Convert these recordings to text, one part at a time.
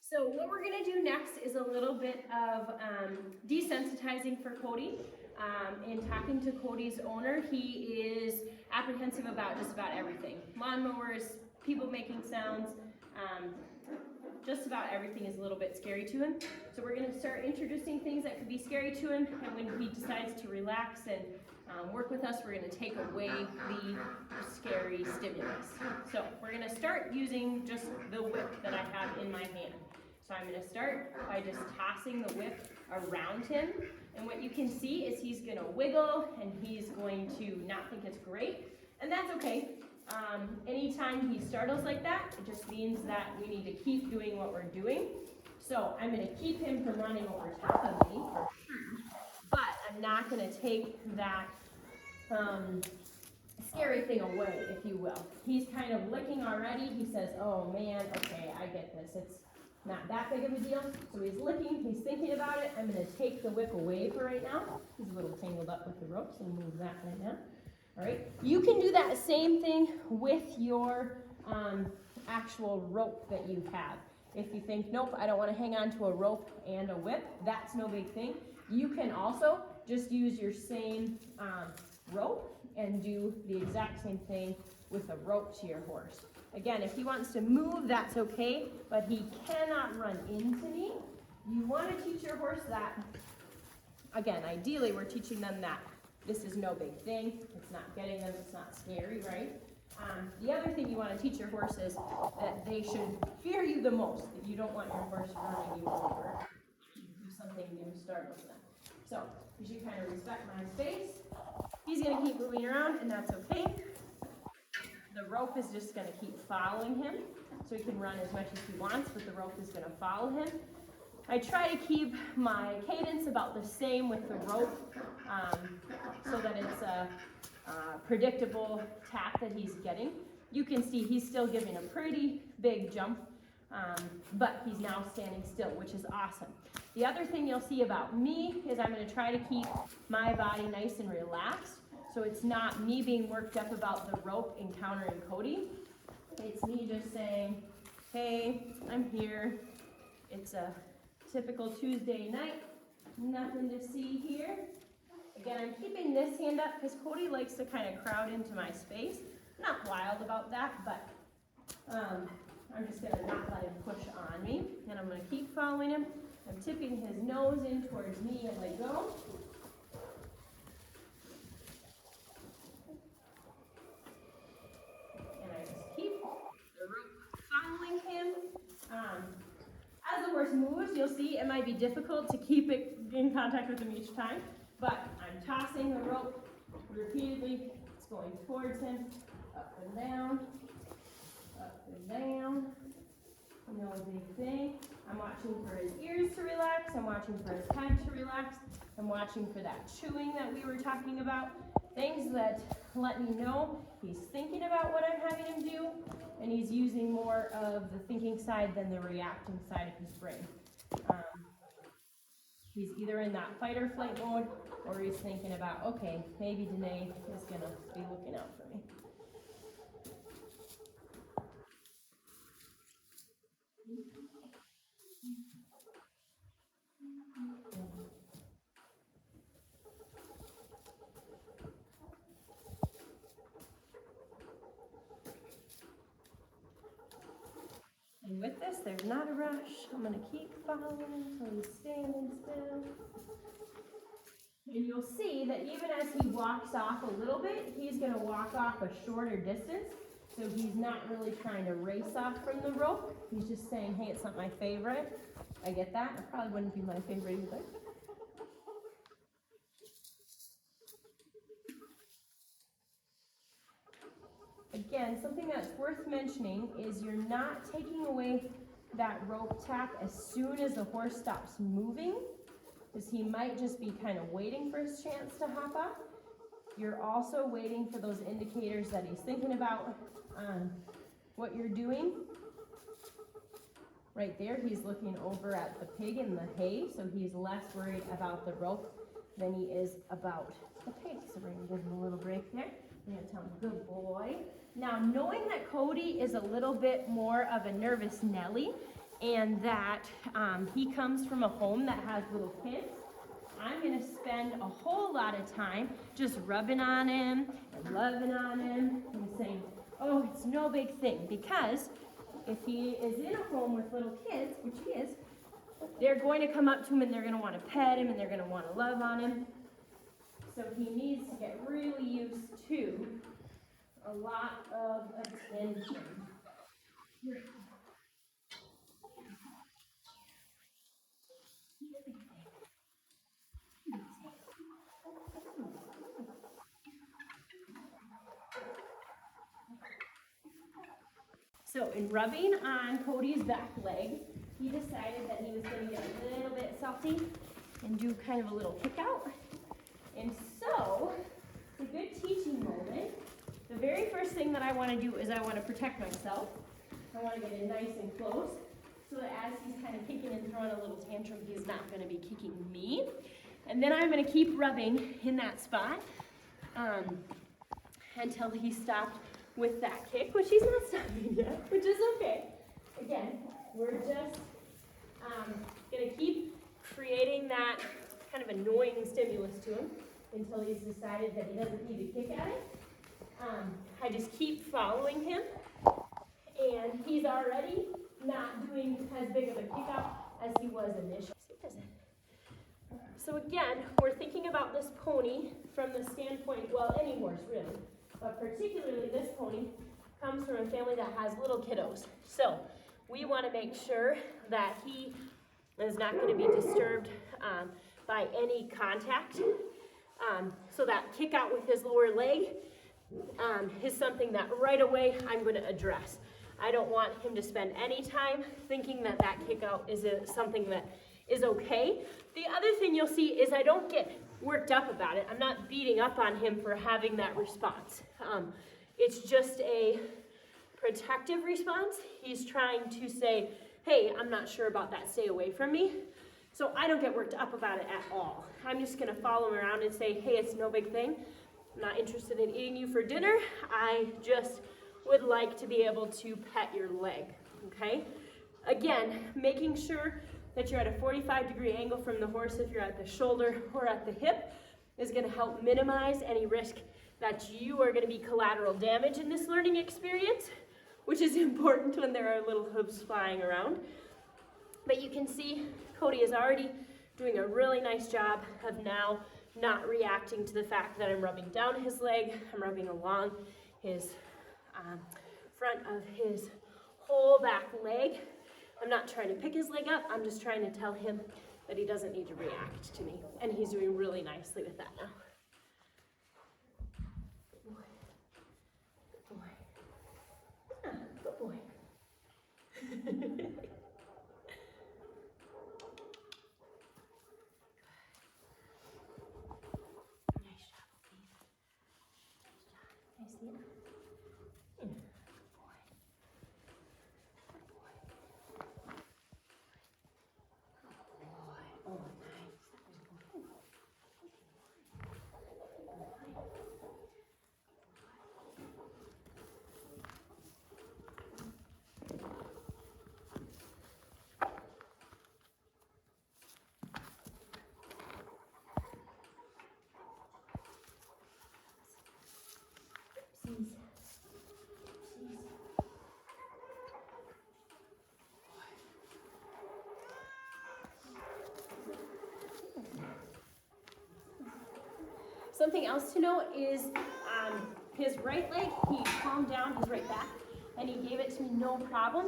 So what we're gonna do next is a little bit of desensitizing for Cody. In talking to Cody's owner, he is apprehensive about just about everything. Lawnmowers, people making sounds, just about everything is a little bit scary to him. So we're gonna start introducing things that could be scary to him, and when he decides to relax and work with us, we're gonna take away the scary stimulus. So we're gonna start using just the whip that I have in my hand. So I'm gonna start by just tossing the whip around him, and what you can see is he's gonna wiggle and he's going to not think it's great, and that's okay. Anytime he startles like that, it just means that we need to keep doing what we're doing. So I'm gonna keep him from running over top of me for sure, but I'm not gonna take that scary thing away, if you will. He's kind of licking already. He says, oh man, okay, I get this. It's not that big of a deal. So he's licking, he's thinking about it. I'm gonna take the whip away for right now. He's a little tangled up with the rope, so we'll move that right now. All right, you can do that same thing with your actual rope that you have. If you think, nope, I don't wanna hang on to a rope and a whip, that's no big thing. You can also just use your same rope and do the exact same thing with a rope to your horse. Again, if he wants to move, that's okay, but he cannot run into me. You want to teach your horse that, again, ideally we're teaching them that this is no big thing, it's not getting them, it's not scary, right? The other thing you want to teach your horse is that they should fear you the most, that you don't want your horse running you over. Do something new, startles them. So, you should kind of respect my space. He's going to keep moving around, and that's okay. The rope is just going to keep following him, so he can run as much as he wants, but the rope is going to follow him. I try to keep my cadence about the same with the rope, so that it's a predictable tap that he's getting. You can see he's still giving a pretty big jump, but he's now standing still, which is awesome. The other thing you'll see about me is I'm going to try to keep my body nice and relaxed, so it's not me being worked up about the rope encountering Cody. It's me just saying, hey, I'm here. It's a typical Tuesday night. Nothing to see here. Again, I'm keeping this hand up because Cody likes to kind of crowd into my space. I'm not wild about that, but I'm just going to not let him push on me. And I'm going to keep following him. I'm tipping his nose in towards me as I go. And I just keep the rope following him. As the horse moves, you'll see it might be difficult to keep it in contact with him each time, but I'm tossing the rope repeatedly. It's going towards him, up and down, up and down. No big thing. I'm watching for his ears to relax. I'm watching for his head to relax. I'm watching for that chewing that we were talking about. Things that let me know he's thinking about what I'm having him do, and he's using more of the thinking side than the reacting side of his brain. He's either in that fight or flight mode, or he's thinking about, okay, maybe Danae is going to be looking out for me. And with this, there's not a rush. I'm going to keep following until he's standing still. And you'll see that even as he walks off a little bit, he's going to walk off a shorter distance. So he's not really trying to race off from the rope. He's just saying, hey, it's not my favorite. I get that. It probably wouldn't be my favorite either. Again, something that's worth mentioning is you're not taking away that rope tap as soon as the horse stops moving, because he might just be kind of waiting for his chance to hop up. You're also waiting for those indicators that he's thinking about what you're doing. Right there, he's looking over at the pig in the hay, so he's less worried about the rope than he is about the pig. So we're going to give him a little break there. We're going to tell him, good boy. Now, knowing that Cody is a little bit more of a nervous Nelly, and that he comes from a home that has little kids, I'm gonna spend a whole lot of time just rubbing on him and loving on him and saying, oh, it's no big thing. Because if he is in a home with little kids, which he is, they're going to come up to him and they're gonna wanna pet him and they're gonna wanna love on him. So he needs to get really used to a lot of attention. So in rubbing on Cody's back leg, he decided that he was going to get a little bit salty and do kind of a little kick out. And so, it's a good teaching moment. The very first thing that I want to do is I want to protect myself. I want to get in nice and close so that as he's kind of kicking and throwing a little tantrum, he's not going to be kicking me. And then I'm going to keep rubbing in that spot until he stopped with that kick, which he's not stopping yet, which is okay. Again, we're just going to keep creating that kind of annoying stimulus to him until he's decided that he doesn't need to kick at it. I just keep following him, and he's already not doing as big of a kick out as he was initially. So again, we're thinking about this pony from the standpoint, well, any horse really, but particularly this pony comes from a family that has little kiddos. So we want to make sure that he is not going to be disturbed by any contact. So that kick out with his lower leg is something that right away I'm going to address. I don't want him to spend any time thinking that that kick out is something that is okay. The other thing you'll see is I don't get worked up about it. I'm not beating up on him for having that response. It's just a protective response. He's trying to say, hey, I'm not sure about that, stay away from me. So I don't get worked up about it at all. I'm just gonna follow him around and say, hey, it's no big thing. I'm not interested in eating you for dinner. I just would like to be able to pet your leg, okay? Again, making sure that you're at a 45-degree angle from the horse if you're at the shoulder or at the hip is gonna help minimize any risk that you are gonna be collateral damage in this learning experience, which is important when there are little hooves flying around. But you can see Cody is already doing a really nice job of now not reacting to the fact that I'm rubbing down his leg, I'm rubbing along his front of his whole back leg. I'm not trying to pick his leg up, I'm just trying to tell him that he doesn't need to react to me. And he's doing really nicely with that now. Good boy. Good boy. Yeah, good boy. Nice job, Steve. Nice job. Nice, yeah. Something else to note is his right leg, he calmed down his right back and he gave it to me no problem.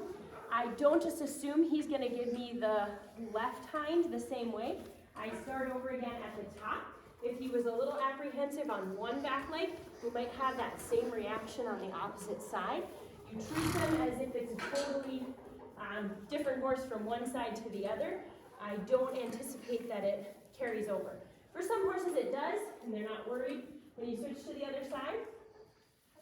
I don't just assume he's going to give me the left hind the same way. I start over again at the top. If he was a little apprehensive on one back leg, we might have that same reaction on the opposite side. You treat them as if it's a totally different horse from one side to the other. I don't anticipate that it carries over. For some horses it does, and they're not worried when you switch to the other side.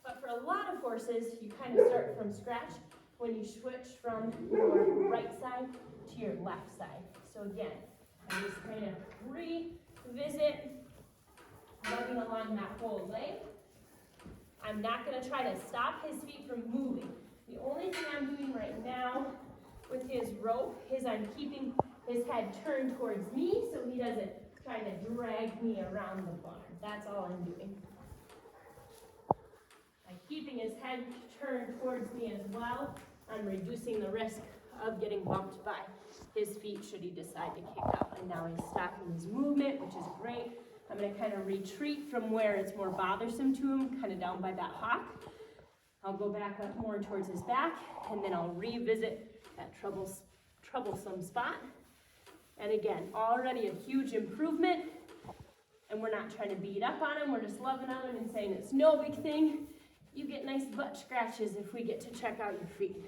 But for a lot of horses, you kind of start from scratch when you switch from your right side to your left side. So again, I just kind of revisit rubbing along that whole leg. I'm not going to try to stop his feet from moving. The only thing I'm doing right now with his rope is I'm keeping his head turned towards me so he doesn't try to drag me around the barn. That's all I'm doing. By keeping his head turned towards me as well, I'm reducing the risk of getting bumped by his feet should he decide to kick out. And now he's stopping his movement, which is great. I'm going to kind of retreat from where it's more bothersome to him, kind of down by that hock. I'll go back up more towards his back, and then I'll revisit that troublesome spot. And again, already a huge improvement, and we're not trying to beat up on him, we're just loving on him and saying it's no big thing. You get nice butt scratches if we get to check out your feet.